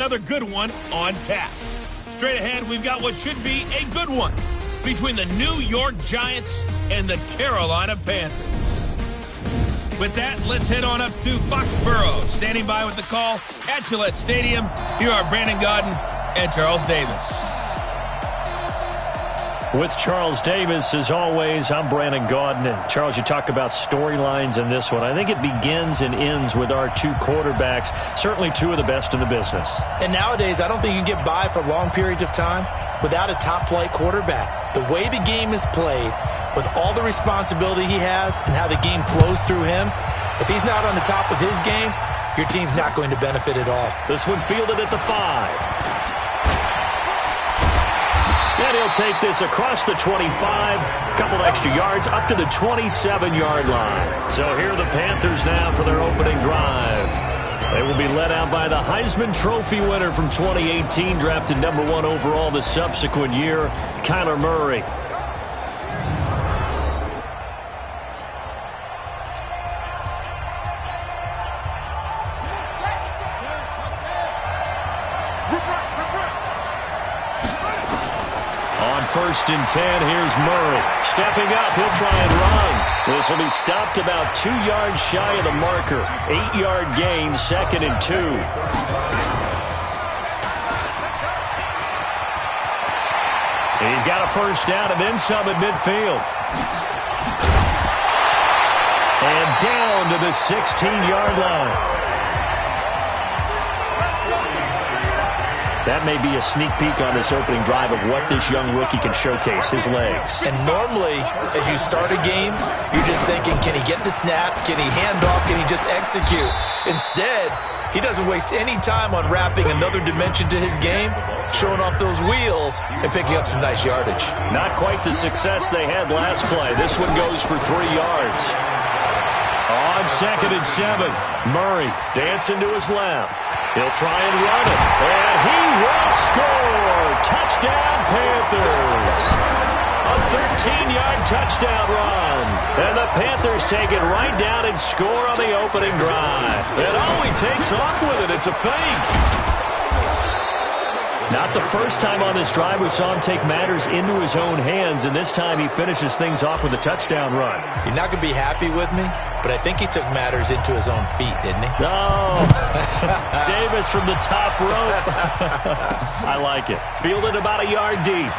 Another good one on tap. Straight ahead, we've got what should be a good one between the New York Giants and the Carolina Panthers. With that, let's head on up to Foxborough. Standing by with the call at Gillette Stadium, here are Brandon Gaudin and Charles Davis. With Charles Davis, as always, I'm Brandon Gaudin. And Charles, you talk about storylines in this one. I think it begins and ends with our two quarterbacks, certainly two of the best in the business. And nowadays, I don't think you can get by for long periods of time without a top-flight quarterback. The way the game is played, with all the responsibility he has and how the game flows through him, if he's not on the top of his game, your team's not going to benefit at all. This one fielded at the 5. And he'll take this across the 25, a couple extra yards, up to the 27-yard line. So here are the Panthers now for their opening drive. They will be led out by the Heisman Trophy winner from 2018, drafted number 1 overall the subsequent year, Kyler Murray. First and 10, here's Murray. Stepping up, he'll try and run. This will be stopped about 2 yards shy of the marker. 8-yard gain, 2nd and 2. He's got a first down and then some at midfield. And down to the 16-yard line. That may be a sneak peek on this opening drive of what this young rookie can showcase, his legs. And normally, as you start a game, you're just thinking, can he get the snap? Can he hand off? Can he just execute? Instead, he doesn't waste any time on wrapping another dimension to his game, showing off those wheels, and picking up some nice yardage. Not quite the success they had last play. This one goes for 3 yards. On 2nd and 7, Murray dancing to his left. He'll try and run it, and he will score! Touchdown, Panthers! A 13-yard touchdown run. And the Panthers take it right down and score on the opening drive. And oh, he takes off with it. It's a fake. Not the first time on this drive we saw him take matters into his own hands, and this time he finishes things off with a touchdown run. You're not going to be happy with me, but I think he took matters into his own feet, didn't he? No. Davis from the top rope. I like it. Fielded about a yard deep.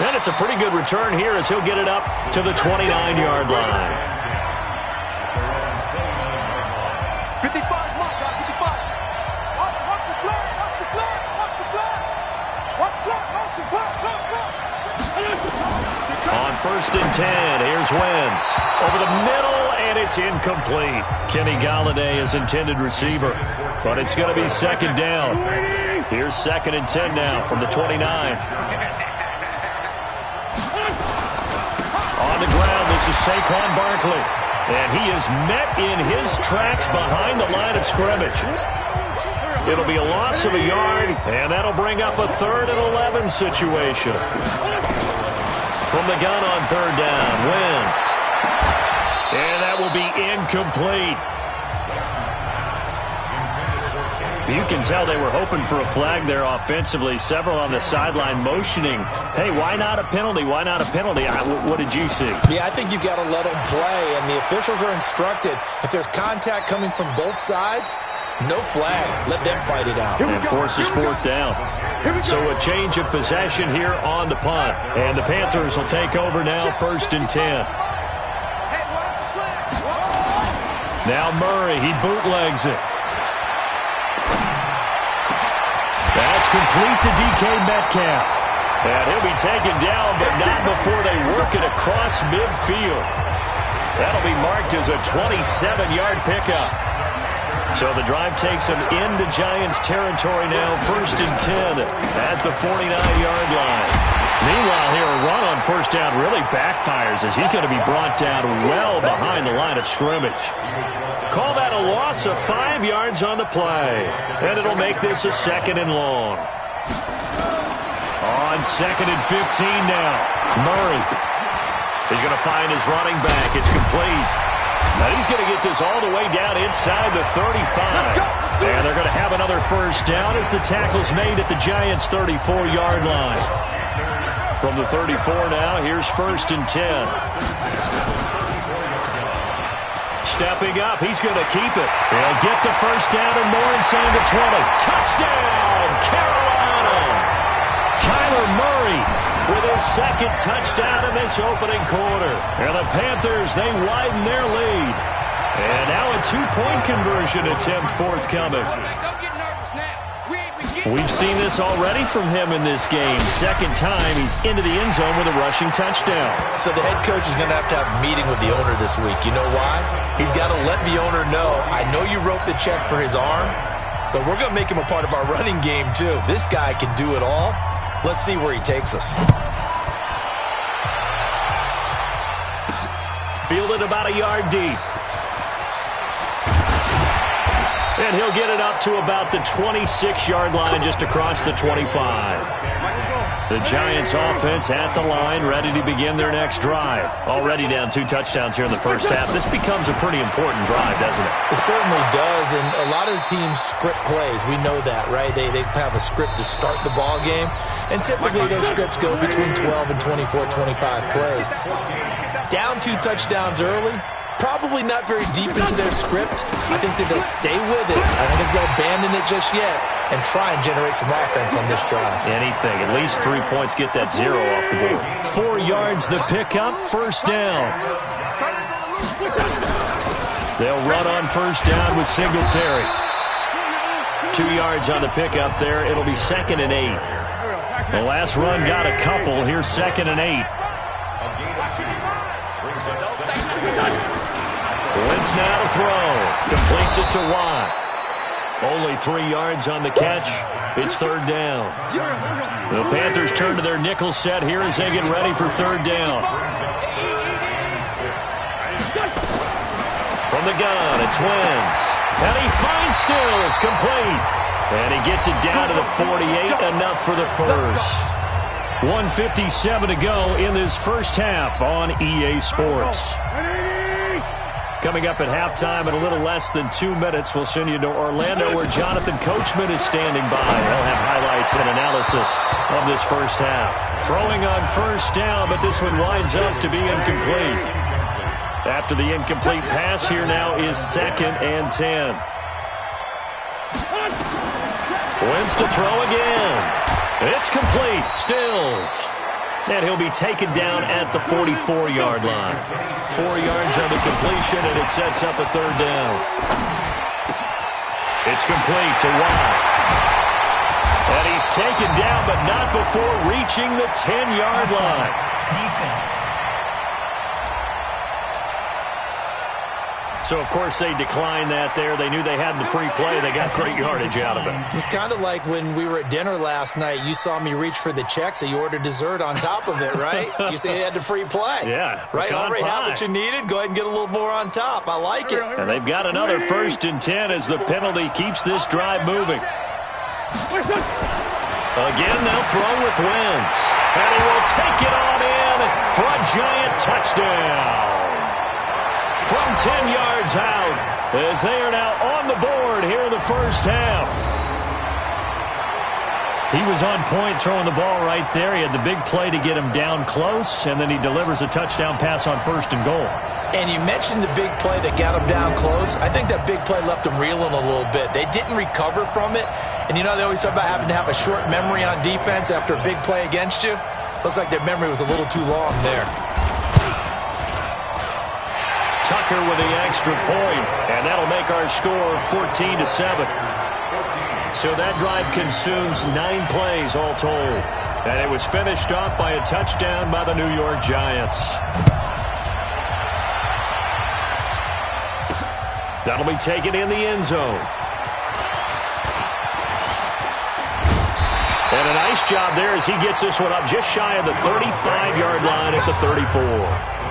And it's a pretty good return here as he'll get it up to the 29-yard line. 55, mark, 55. Watch the flag, watch the flag, watch the flag. Watch the flag, watch the flag, On 1st and 10, here's Wentz. Over the middle, and it's incomplete. Kenny Golladay is intended receiver, but it's going to be 2nd down. Here's 2nd and 10 now from the 29. On the ground, this is Saquon Barkley. And he is met in his tracks behind the line of scrimmage. It'll be a loss of a yard, and that'll bring up a 3rd and 11 situation. From the gun on 3rd down, Wentz. And that will be incomplete. You can tell they were hoping for a flag there offensively. Several on the sideline motioning, hey, why not a penalty? Why not a penalty? What did you see? Yeah, I think you've got to let them play, and the officials are instructed, if there's contact coming from both sides, no flag. Let them fight it out. And forces 4th down. So a change of possession here on the punt. And the Panthers will take over now, 1st and 10. Now Murray, he bootlegs it. That's complete to DK Metcalf. And he'll be taken down, but not before they work it across midfield. That'll be marked as a 27-yard pickup. So the drive takes them into Giants territory now, 1st and 10 at the 49-yard line. Meanwhile here, a run on 1st down really backfires as he's going to be brought down well behind the line of scrimmage. Call that a loss of 5 yards on the play. And it'll make this a 2nd and long. On 2nd and 15 now, Murray is going to find his running back. It's complete. And he's going to get this all the way down inside the 35. And they're going to have another first down as the tackle's made at the Giants' 34-yard line. From the 34 now, here's 1st and 10. Stepping up, he's going to keep it. He'll get the first down and more inside the 20. Touchdown, Carolina! Kyler Murray with his 2nd touchdown in this opening quarter. And the Panthers, they widen their lead. And now a 2-point conversion attempt forthcoming. We've seen this already from him in this game. 2nd time he's into the end zone with a rushing touchdown. So the head coach is going to have a meeting with the owner this week. You know why? He's got to let the owner know, I know you wrote the check for his arm, but we're going to make him a part of our running game too. This guy can do it all. Let's see where he takes us. Fielded about a yard deep. And he'll get it up to about the 26-yard line just across the 25. The Giants offense at the line, ready to begin their next drive. Already down 2 touchdowns here in the first half. This becomes a pretty important drive, doesn't it? It certainly does, and a lot of the teams script plays. We know that, right? They have a script to start the ball game, and typically those scripts go between 12 and 24, 25 plays. Down 2 touchdowns early, probably not very deep into their script. I think that they'll stay with it. I don't think they'll abandon it just yet and try and generate some offense on this drive. Anything. At least 3 points get that 0 off the board. 4 yards the pickup, first down. They'll run on first down with Singletary. 2 yards on the pickup there. It'll be 2nd and 8. The last run got a couple. Here's 2nd and 8. Wentz now to throw. Completes it to Watt. Only 3 yards on the catch. It's 3rd down. The Panthers turn to their nickel set here as they get ready for 3rd down. From the gun, it's Wentz. And he finds Stills, complete. And he gets it down to the 48, enough for the first. 1:57 to go in this first half on EA Sports. Coming up at halftime in a little less than 2 minutes, we'll send you to Orlando where Jonathan Coachman is standing by. They'll have highlights and analysis of this first half. Throwing on first down, but this one winds up to be incomplete. After the incomplete pass, here now is 2nd and 10. Wentz to throw again. It's complete. Stills. And he'll be taken down at the 44-yard line. 4 yards on the completion, and it sets up a 3rd down. It's complete to Watt. And he's taken down, but not before reaching the 10-yard line. Defense. So, of course, they declined that there. They knew they had the free play. They got great yardage out of it. It's kind of like when we were at dinner last night. You saw me reach for the check, so you ordered dessert on top of it, right? You say you had the free play. Yeah. Right? Already had what you needed. Go ahead and get a little more on top. I like it. And they've got another 1st and 10 as the penalty keeps this drive moving. Again, they'll throw with Wentz. And he will take it on in for a Giant touchdown. From 10 yards out, as they are now on the board here in the first half. He was on point throwing the ball right there. He had the big play to get him down close, and then he delivers a touchdown pass on 1st and goal. And you mentioned the big play that got him down close. I think that big play left him reeling a little bit. They didn't recover from it. And you know, they always talk about having to have a short memory on defense after a big play against you. Looks like their memory was a little too long there. Tucker with the extra point, and that'll make our score 14-7. So that drive consumes 9 plays all told. And it was finished off by a touchdown by the New York Giants. That'll be taken in the end zone. And a nice job there as he gets this one up just shy of the 35-yard line at the 34.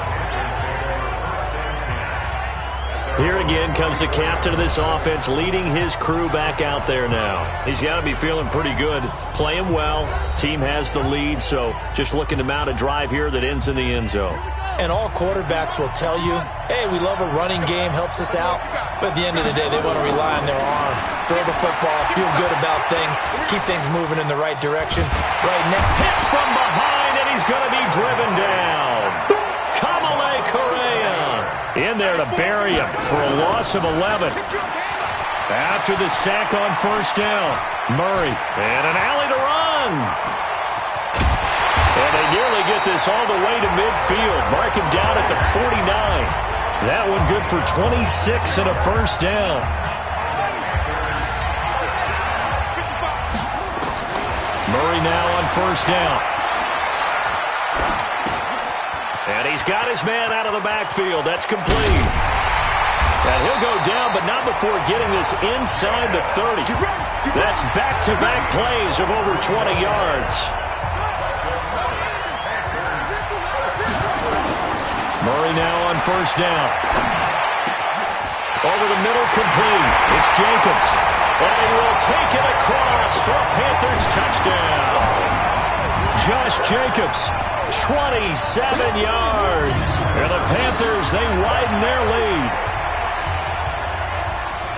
Here again comes the captain of this offense, leading his crew back out there now. He's got to be feeling pretty good, playing well. Team has the lead, so just looking to mount a drive here that ends in the end zone. And all quarterbacks will tell you, hey, we love a running game, helps us out. But at the end of the day, they want to rely on their arm. Throw the football, feel good about things, keep things moving in the right direction. Right now, hit from behind, and he's going to be driven down. Kamale Correa in there to bury him for a loss of 11. After the sack on first down, Murray and an alley to run. And they nearly get this all the way to midfield. Mark him down at the 49. That one good for 26 and a first down. Murray now on first down. And he's got his man out of the backfield. That's complete. And he'll go down, but not before getting this inside the 30. That's back-to-back plays of over 20 yards. Murray now on first down. Over the middle, complete. It's Jacobs. And he will take it across for a Panthers touchdown. Josh Jacobs, 27 yards. And the Panthers, they widen their lead.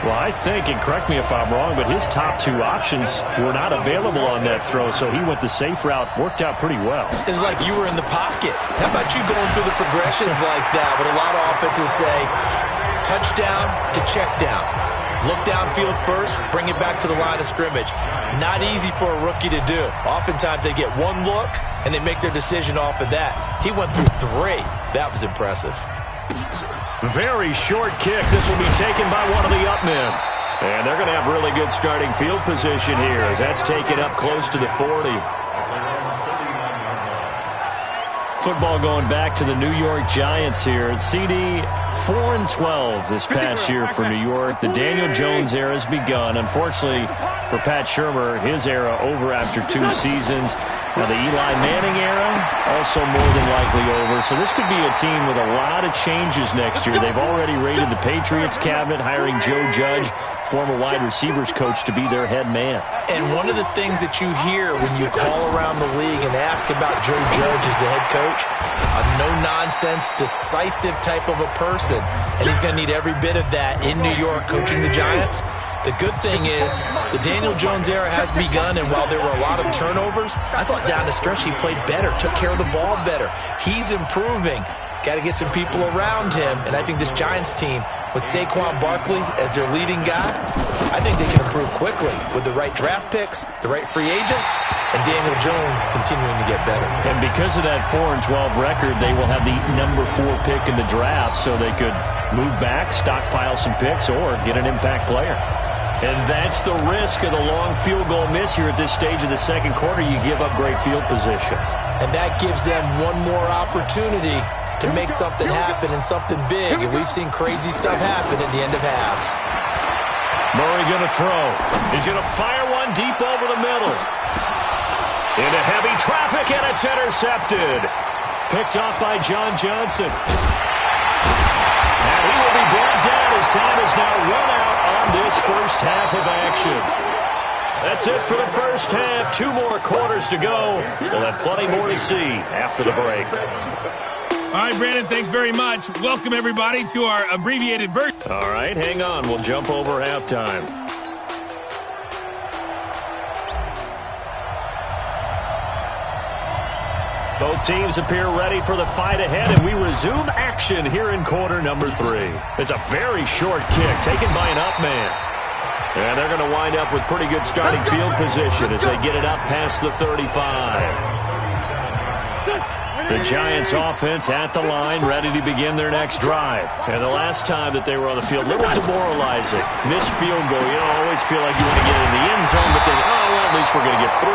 Well, I think, and correct me if I'm wrong, but his top two options were not available on that throw, so he went the safe route. Worked out pretty well. It was like you were in the pocket. How about you going through the progressions like that? But a lot of offenses say touchdown to check down. Look downfield first, bring it back to the line of scrimmage. Not easy for a rookie to do. Oftentimes they get one look, and they make their decision off of that. He went through three. That was impressive. Very short kick. This will be taken by one of the up men. And they're going to have really good starting field position here as that's taken up close to the 40. Football going back to the New York Giants here. CD 4-12 this past year for New York. The Daniel Jones era has begun. Unfortunately for Pat Shurmur, his era over after 2 seasons. Now the Eli Manning era also more than likely over. So this could be a team with a lot of changes next year. They've already raided the Patriots cabinet, hiring Joe Judge, former wide receivers coach, to be their head man. And one of the things that you hear when you call around the league and ask about Joe Judge as the head coach, a no-nonsense, decisive type of a person. And he's going to need every bit of that in New York coaching the Giants. The good thing is the Daniel Jones era has begun, and while there were a lot of turnovers, I thought down the stretch he played better, took care of the ball better. He's improving. Got to get some people around him, and I think this Giants team, with Saquon Barkley as their leading guy, I think they can improve quickly with the right draft picks, the right free agents, and Daniel Jones continuing to get better. And because of that 4-12 record, they will have the number 4 pick in the draft, so they could move back, stockpile some picks, or get an impact player. And that's the risk of the long field goal miss here at this stage of the second quarter. You give up great field position. And that gives them one more opportunity to make something happen and something big. And we've seen crazy stuff happen at the end of halves. Murray going to throw. He's going to fire one deep over the middle. Into heavy traffic, and it's intercepted. Picked off by John Johnson. And he will be brought down. His time is now run out on this first half of action. That's it for the first half. 2 more quarters to go. We'll have plenty more to see after the break. All right, Brandon, thanks very much. Welcome, everybody, to our abbreviated version. All right, hang on. We'll jump over halftime. Both teams appear ready for the fight ahead, and we resume action here in quarter number 3. It's a very short kick taken by an up man. And they're going to wind up with pretty good starting field position as they get it up past the 35. The Giants offense at the line, ready to begin their next drive. And the last time that they were on the field, a little demoralizing. Missed field goal. You don't always feel like you want to get in the end zone, but then, oh, well, at least we're going to get 3.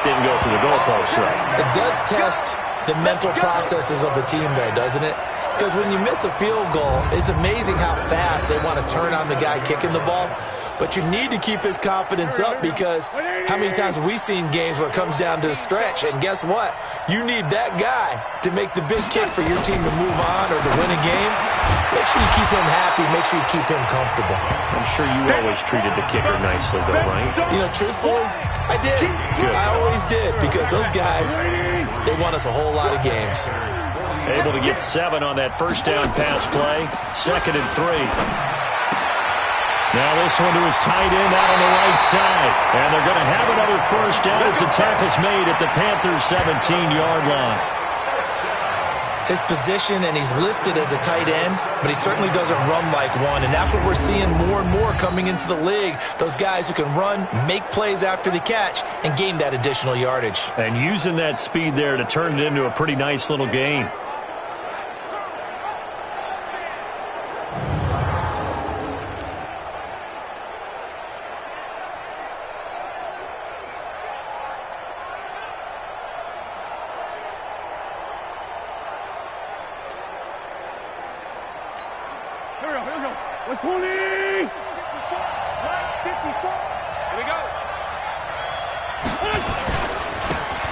Didn't go through the goalpost, right? It does test the mental processes of a team, though, doesn't it? Because when you miss a field goal, it's amazing how fast they want to turn on the guy kicking the ball. But you need to keep his confidence up, because how many times have we seen games where it comes down to the stretch? And guess what? You need that guy to make the big kick for your team to move on or to win a game. Make sure you keep him happy. Make sure you keep him comfortable. I'm sure you always treated the kicker nicely, though, right? You know, truthfully, I did. Good. I always did, because those guys, they won us a whole lot of games. Able to get 7 on that first down pass play. 2nd and 3. Now this one to his tight end out on the right side. And they're going to have another first down as the tackle's made at the Panthers' 17-yard line. His position, and he's listed as a tight end, but he certainly doesn't run like one, and that's what we're seeing more and more coming into the league. Those guys who can run, make plays after the catch, and gain that additional yardage. And using that speed there to turn it into a pretty nice little game.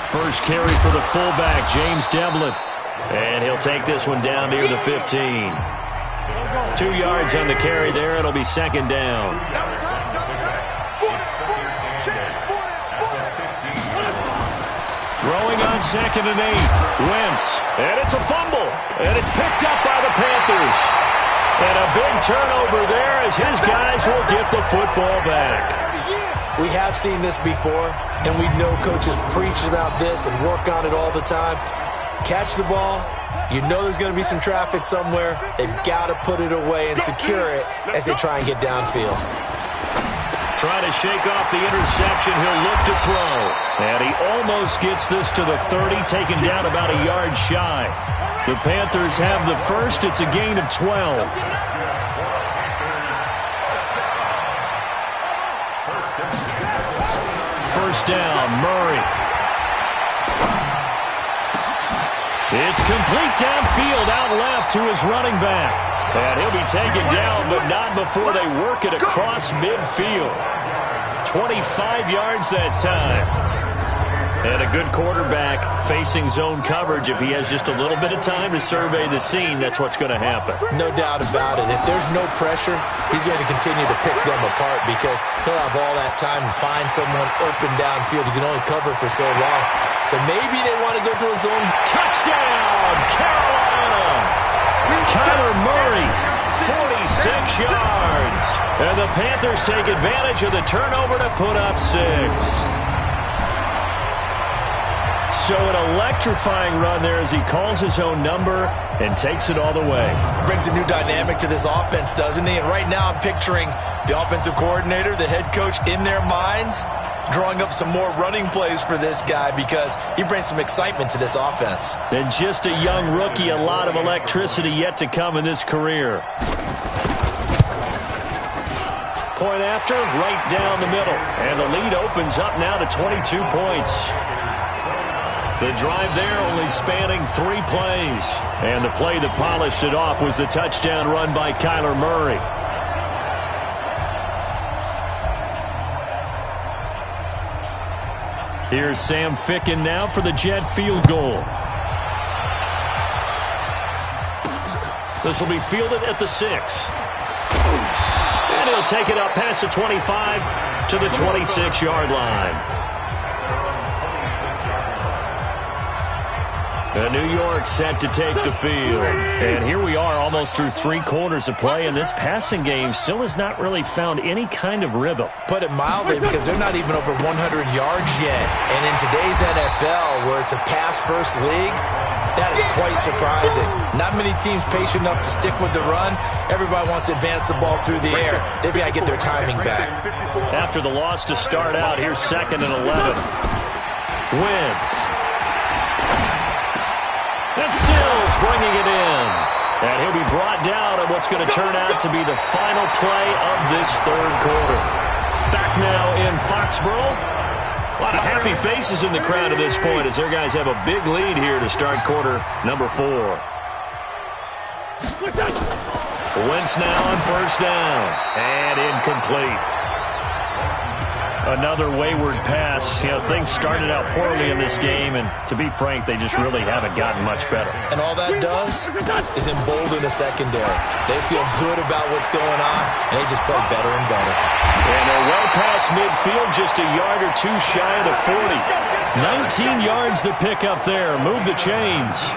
First carry for the fullback, James Devlin. And he'll take this one down near the 15. 2 yards on the carry there. It'll be 2nd down. Throwing on 2nd and 8. Wentz. And it's a fumble. And it's picked up by the Panthers. And a big turnover there as his guys will get the football back. We have seen this before, and we know coaches preach about this and work on it all the time. Catch the ball. You know there's going to be some traffic somewhere. They've got to put it away and secure it as they try and get downfield. Trying to shake off the interception. He'll look to throw. And he almost gets this to the 30, taken down about a yard shy. The Panthers have the first. It's a gain of 12. First down, Murray. It's complete downfield, out left to his running back. And he'll be taken down, but not before they work it across midfield. 25 yards that time. And a good quarterback facing zone coverage. If he has just a little bit of time to survey the scene, that's what's going to happen. No doubt about it. If there's no pressure, he's going to continue to pick them apart because he'll have all that time to find someone open downfield. You can only cover for so long. So maybe they want to go to a zone. Touchdown, Carolina! Kyler Murray, 46 yards. And the Panthers take advantage of the turnover to put up 6. So an electrifying run there as he calls his own number and takes it all the way. Brings a new dynamic to this offense, doesn't he? And right now I'm picturing the offensive coordinator, the head coach in their minds, drawing up some more running plays for this guy because he brings some excitement to this offense. And just a young rookie, a lot of electricity yet to come in this career. Point after, right down the middle. And the lead opens up now to 22 points. The drive there only spanning 3 plays. And the play that polished it off was the touchdown run by Kyler Murray. Here's Sam Ficken now for the Jet field goal. This will be fielded at the 6. And he'll take it up past the 25 to the 26-yard line. New York set to take the field. And here we are almost through 3 quarters of play, and this passing game still has not really found any kind of rhythm. Put it mildly, because they're not even over 100 yards yet. And in today's NFL, where it's a pass-first league, that is quite surprising. Not many teams patient enough to stick with the run. Everybody wants to advance the ball through the air. They've got to get their timing back. After the loss to start out, here's 2nd and 11. Wentz. And Stills bringing it in. And he'll be brought down on what's going to turn out to be the final play of this 3rd quarter. Back now in Foxborough. A lot of happy faces in the crowd at this point as their guys have a big lead here to start quarter number 4. Wentz now on first down. And incomplete. Another wayward pass. You know, things started out poorly in this game, and to be frank, they just really haven't gotten much better. And all that does is embolden the secondary. They feel good about what's going on, and they just play better and better. And they're well past midfield, just a yard or two shy of the 40. 19 yards to pick up there. Move the chains.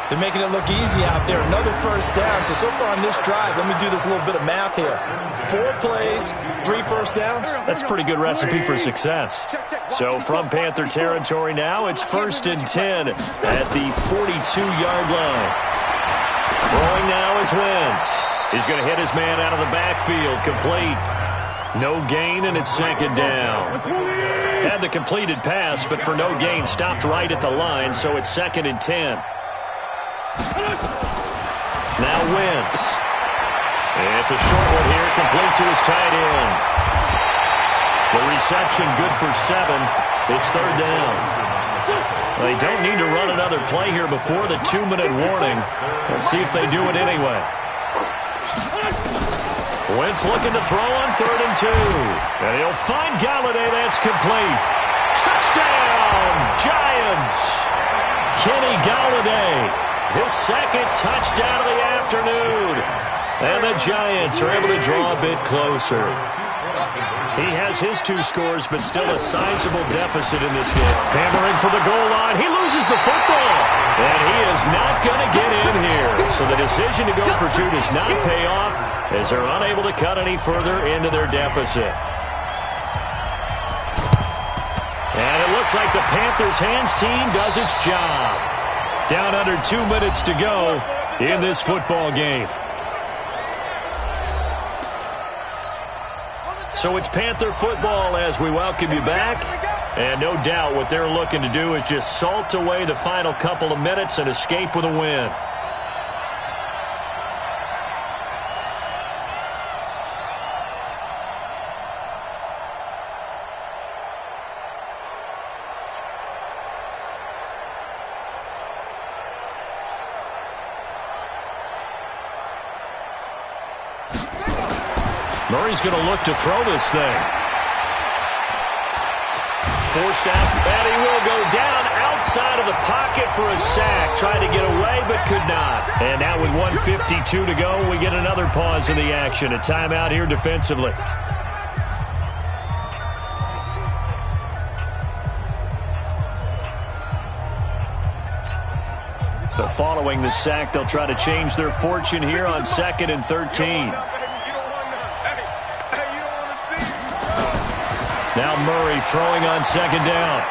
They're making it look easy out there. Another first down. So far on this drive, let me do this little bit of math here. 4 plays, 3 first downs. That's a pretty good recipe for success. So from Panther territory now, it's 1st and 10 at the 42-yard line. Throwing now is Wentz. He's going to hit his man out of the backfield. Complete. No gain, and it's 2nd down. Had the completed pass, but for no gain, stopped right at the line, so it's 2nd and 10. Now Wentz. It's a short one here, complete to his tight end. The reception good for 7. It's 3rd down. They don't need to run another play here before the 2-minute warning. Let's see if they do it anyway. Wentz looking to throw on 3rd and 2. And he'll find Galladay. That's complete. Touchdown, Giants. Kenny Galladay. His 2nd touchdown of the afternoon. And the Giants are able to draw a bit closer. He has his 2 scores, but still a sizable deficit in this game. Hammering for the goal line. He loses the football. And he is not going to get in here. So the decision to go for 2 does not pay off as they're unable to cut any further into their deficit. And it looks like the Panthers' hands team does its job. Down under 2 minutes to go in this football game. So it's Panther football as we welcome you back. And no doubt what they're looking to do is just salt away the final couple of minutes and escape with a win. Murray's going to look to throw this thing. Forced out, and he will go down outside of the pocket for a sack. Tried to get away, but could not. And now with 1:52 to go, we get another pause in the action. A timeout here defensively. But following the sack, they'll try to change their fortune here on 2nd and 13. Now Murray throwing on 2nd down.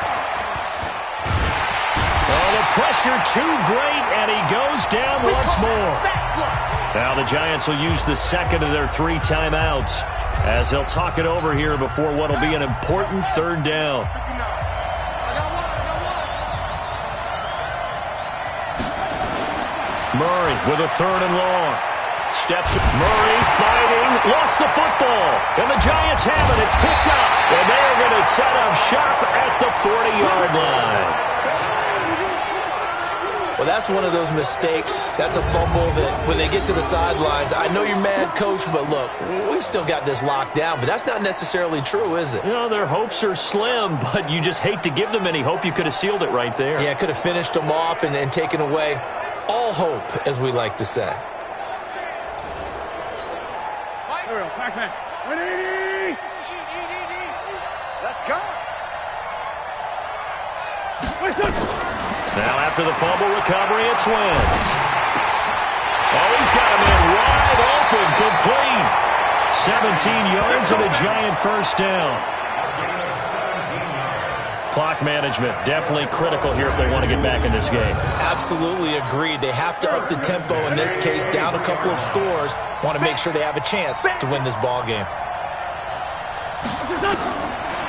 Oh, the pressure too great, and he goes down once more. Now the Giants will use the 2nd of their 3 timeouts as they'll talk it over here before what will be an important 3rd down. Murray with a 3rd and long. Steps Murray fighting, lost the football, and the Giants have it. It's picked up, and they're going to set up shop at the 40-yard line. Well, that's one of those mistakes. That's a fumble that when they get to the sidelines, I know you're mad, Coach, but look, we still got this locked down, but that's not necessarily true, is it? You know, their hopes are slim, but you just hate to give them any hope. You could have sealed it right there. Yeah, could have finished them off and taken away all hope, as we like to say. Let's go. Now after the fumble recovery, it's Wentz. Oh, he's got him in wide open, complete. 17 yards and a Giant first down. Clock management definitely critical here if they want to get back in this game. Absolutely agreed. They have to up the tempo in this case, down a couple of scores. Want to make sure they have a chance to win this ball game.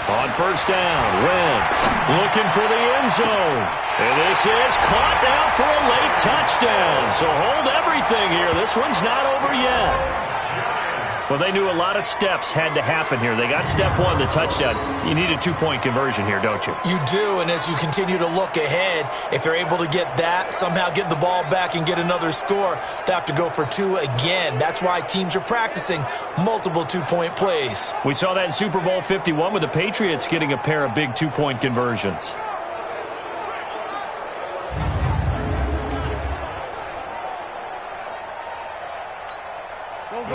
On first down, Wentz looking for the end zone. And this is caught now for a late touchdown. So hold everything here. This one's not over yet. Well, they knew a lot of steps had to happen here. They got step one, the touchdown. You need a two-point conversion here, don't you? You do, and as you continue to look ahead, if they're able to get that, somehow get the ball back and get another score, they have to go for two again. That's why teams are practicing multiple two-point plays. We saw that in Super Bowl 51 with the Patriots getting a pair of big two-point conversions.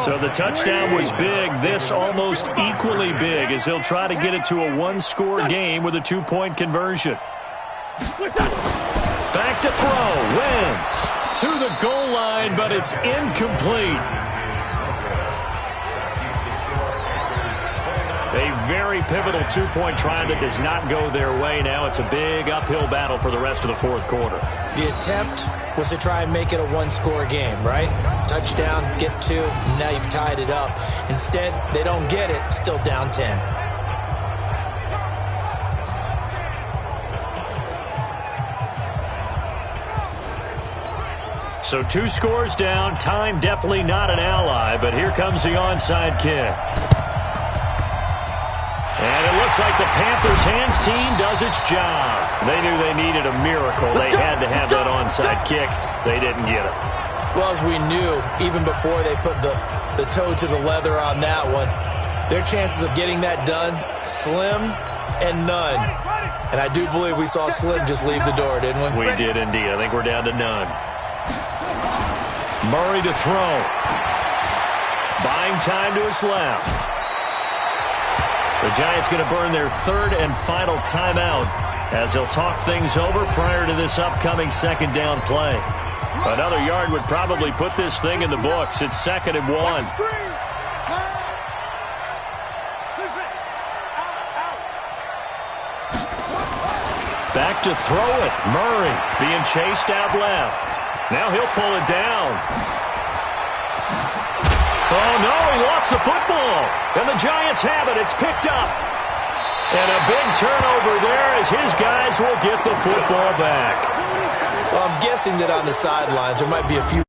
So the touchdown was big. This almost equally big as he'll try to get it to a one-score game with a two-point conversion. Back to throw. Wentz to the goal line, but it's incomplete. A very pivotal two-point try that does not go their way. Now it's a big uphill battle for the rest of the fourth quarter. The attempt was to try and make it a one-score game, right? Touchdown, get two, now you've tied it up. Instead, they don't get it, still down 10. So 2 scores down. Time definitely not an ally, but here comes the onside kick. And it looks like the Panthers' hands team does its job. They knew they needed a miracle. They had to have that onside kick. They didn't get it. Well, as we knew, even before they put the toe to the leather on that one, their chances of getting that done, slim and none. And I do believe we saw Slim just leave the door, didn't we? We did indeed. I think we're down to none. Murray to throw. Buying time to his left. The Giants going to burn their third and final timeout as they'll talk things over prior to this upcoming second down play. Another yard would probably put this thing in the books. It's 2nd and 1. Back to throw it. Murray being chased out left. Now he'll pull it down. Oh, no, he lost the football. And the Giants have it. It's picked up. And a big turnover there as his guys will get the football back. Well, I'm guessing that on the sidelines there might be a few